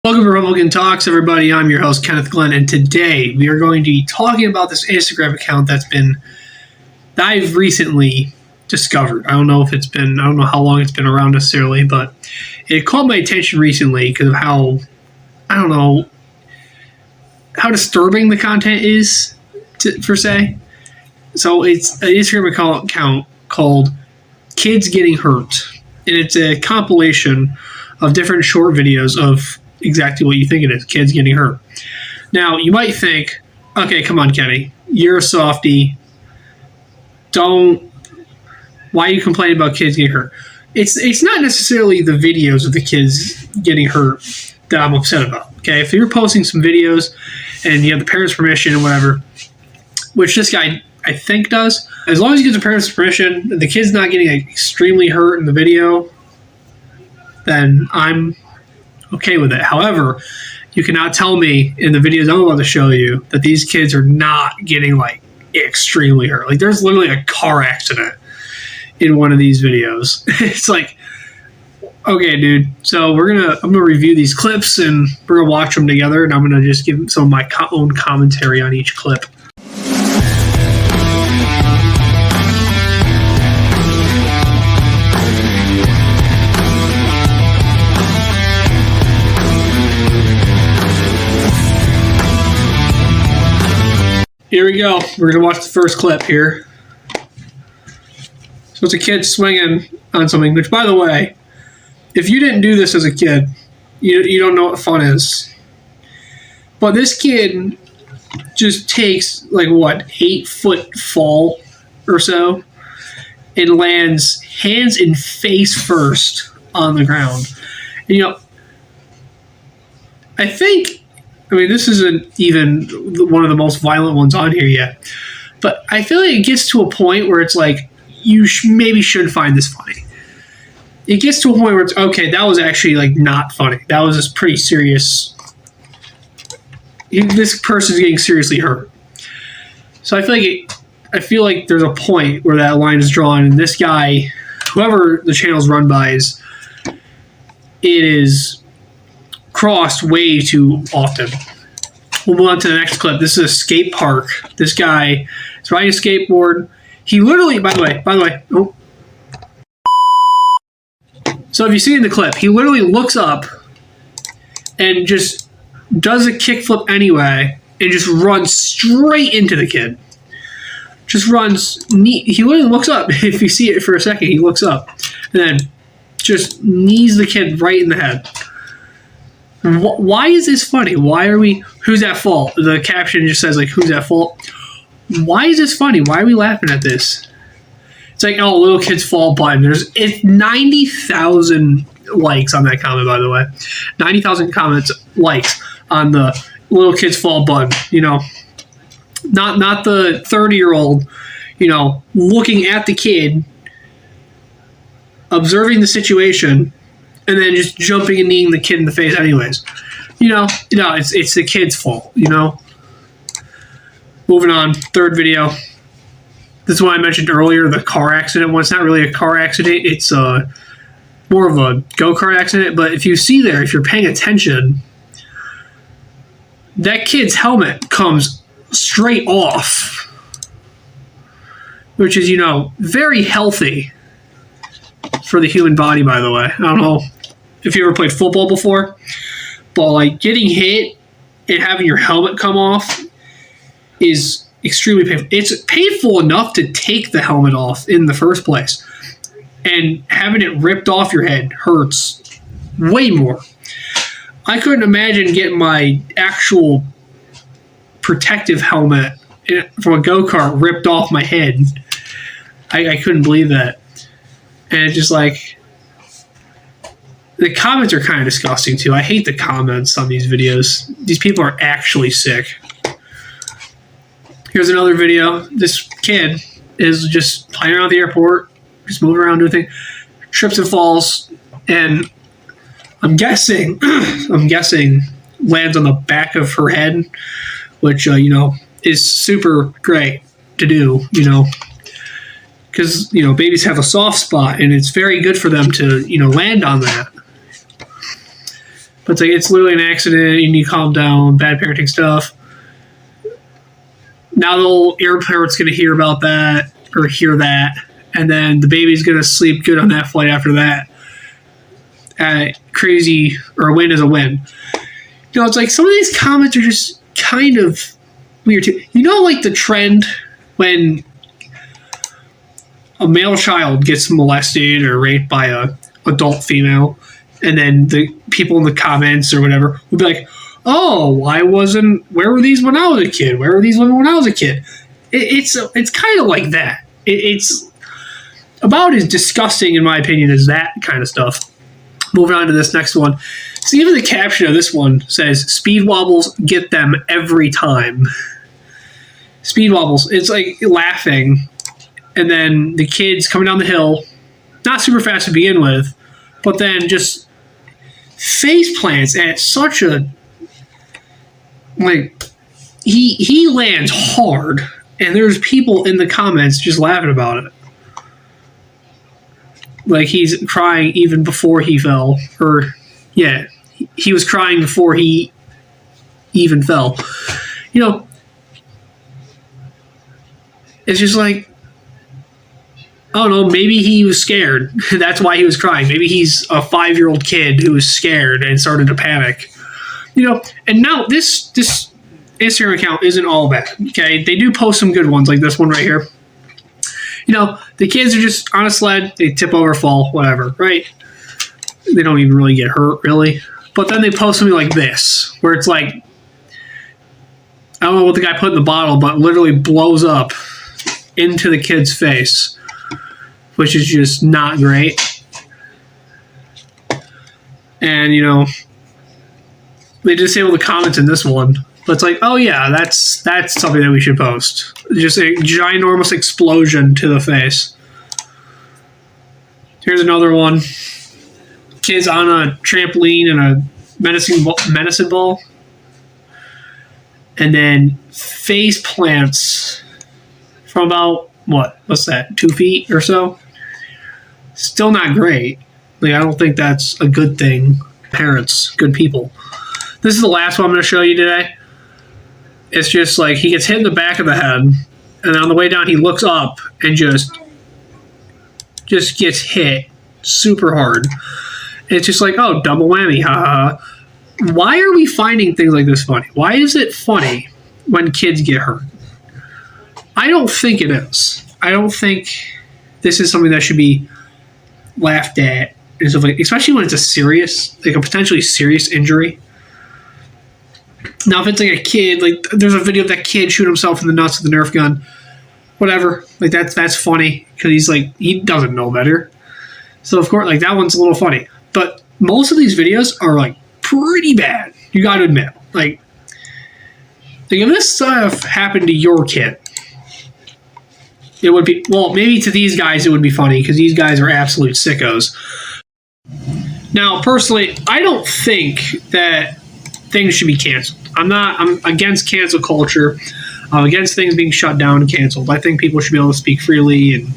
Welcome to Rumblekin Talks, everybody. I'm your host, Kenneth Glenn, and today we are going to be talking about this Instagram account that I've recently discovered. I don't know how long it's been around necessarily, but it caught my attention recently because of how disturbing the content is, per se. So it's an Instagram account called Kids Getting Hurt, and it's a compilation of different short videos of exactly what you think it is, kids getting hurt. Now, you might think, okay, come on, Kenny, you're a softie. Why are you complaining about kids getting hurt? It's not necessarily the videos of the kids getting hurt that I'm upset about, okay? If you're posting some videos and you have the parents' permission or whatever, which this guy, I think, does, as long as you get the parents' permission, the kid's not getting extremely hurt in the video, then I'm okay with it. However, you cannot tell me in the videos I'm about to show you that these kids are not getting extremely hurt. There's literally a car accident in one of these videos. It's like, okay, dude. So I'm gonna review these clips and we're gonna watch them together, and I'm gonna just give some of my own commentary on each clip. Here we go. We're going to watch the first clip here. So it's a kid swinging on something, which, by the way, if you didn't do this as a kid, you don't know what fun is. But this kid just takes, 8-foot fall or so and lands hands and face first on the ground. And, this isn't even one of the most violent ones on here yet, but I feel like it gets to a point where it's like, you maybe should find this funny. It gets to a point where it's, okay, that was actually not funny. That was just pretty serious. This person's getting seriously hurt. So I feel like there's a point where that line is drawn, and this guy, whoever the channel's run by, it is crossed way too often. We'll move on to the next clip. This is a skate park. This guy is riding a skateboard. He literally, by the way, oh. So if you see in the clip, he literally looks up and just does a kickflip anyway and just runs straight into the kid. Just runs, he literally looks up. If you see it for a second, he looks up and then just knees the kid right in the head. Why is this funny? Who's at fault? The caption just says, who's at fault? Why is this funny? Why are we laughing at this? It's little kids fall button. It's 90,000 likes on that comment, by the way. 90,000 likes on the little kids fall button. Not the 30-year-old, looking at the kid, observing the situation, and then just jumping and kneeing the kid in the face anyways. It's the kid's fault, Moving on, third video. This is what I mentioned earlier, the car accident one. It's not really a car accident. It's more of a go-kart accident. But if you're paying attention, that kid's helmet comes straight off, which is, very healthy for the human body, by the way. I don't know if you ever played football before, but getting hit and having your helmet come off is extremely painful. It's painful enough to take the helmet off in the first place, and having it ripped off your head hurts way more. I couldn't imagine getting my actual protective helmet from a go-kart ripped off my head. I couldn't believe that. And it's just the comments are kind of disgusting too. I hate the comments on these videos. These people are actually sick. Here's another video. This kid is just playing around the airport, just moving around, doing things, trips and falls, and I'm guessing lands on the back of her head, which is super great to do, because babies have a soft spot, and it's very good for them to land on that. It's like, it's literally an accident. You need to calm down. Bad parenting stuff. Now the whole airport's going to hear about that or hear that, and then the baby's going to sleep good on that flight after that. Crazy, or a win is a win. You know, it's like some of these comments are just kind of weird too. You know, like the trend when a male child gets molested or raped by a adult female, and then the people in the comments or whatever will be like, "Oh, where were these when I was a kid? Where were these women when I was a kid?" It's kind of like that. It's about as disgusting, in my opinion, as that kind of stuff. Moving on to this next one. So even the caption of this one says, "Speed wobbles, get them every time." Speed wobbles. It's like laughing. And then the kids coming down the hill, not super fast to begin with, but then just face plants at such a, like, he lands hard, and there's people in the comments just laughing about it. Like, he's crying even before he fell. Or, yeah, he was crying before he even fell. You know, it's just like, I don't know, maybe he was scared. That's why he was crying. Maybe he's a 5-year-old kid who was scared and started to panic. You know, and now this Instagram account isn't all bad, okay? They do post some good ones, like this one right here. You know, the kids are just on a sled, they tip over, fall, whatever, right? They don't even really get hurt, really. But then they post something like this, where it's like, I don't know what the guy put in the bottle, but literally blows up into the kid's face, which is just not great. And, you know, they disable the comments in this one. But it's like, oh yeah, that's something that we should post. Just a ginormous explosion to the face. Here's another one. Kids on a trampoline and a medicine ball. And then face plants from about, what's that, 2 feet or so? Still not great. Like, I don't think that's a good thing. Parents, good people. This is the last one I'm going to show you today. It's just like he gets hit in the back of the head, and on the way down he looks up and just gets hit super hard. It's just like, oh, double whammy, haha. Why are we finding things like this funny? Why is it funny when kids get hurt? I don't think it is. I don't think this is something that should be laughed at, and stuff like, especially when it's a potentially serious injury. Now, if it's like a kid, like there's a video of that kid shoot himself in the nuts with a Nerf gun, whatever. Like that's funny because he doesn't know better. So of course, like that one's a little funny. But most of these videos are like pretty bad. You got to admit, like if this stuff happened to your kid, it would be, well, maybe to these guys it would be funny because these guys are absolute sickos. Now, personally, I don't think that things should be canceled. I'm against cancel culture. I'm against things being shut down and canceled. I think people should be able to speak freely and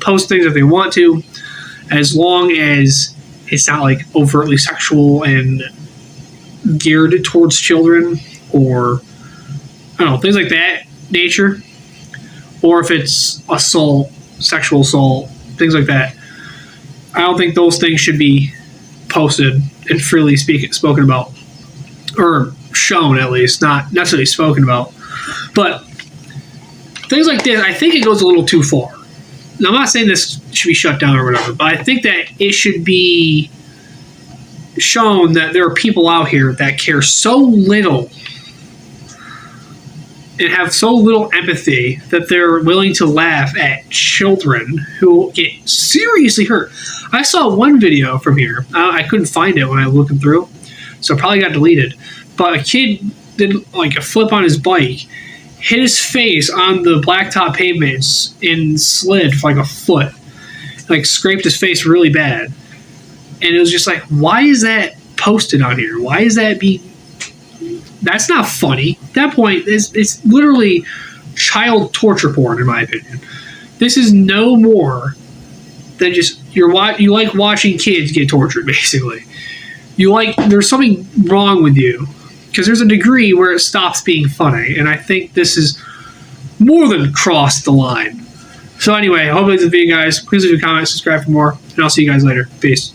post things if they want to, as long as it's not like overtly sexual and geared towards children, or I don't know, things like that nature. Or if it's assault, sexual assault, things like that. I don't think those things should be posted and freely spoken about. Or shown, at least, not necessarily spoken about. But things like this, I think it goes a little too far. Now, I'm not saying this should be shut down or whatever, but I think that it should be shown that there are people out here that care so little and have so little empathy that they're willing to laugh at children who get seriously hurt. I saw one video from here. I couldn't find it when I was looking through, so it probably got deleted. But a kid did like a flip on his bike, hit his face on the blacktop pavements and slid for like a foot. Like scraped his face really bad. And it was just like, why is that posted on here? Why is that that's not funny. At that point, it's literally child torture porn, in my opinion. This is no more than just you like watching kids get tortured, basically. there's something wrong with you, because there's a degree where it stops being funny, and I think this is more than crossed the line. So anyway, I hope you like this video, guys. Please leave a comment, subscribe for more, and I'll see you guys later. Peace.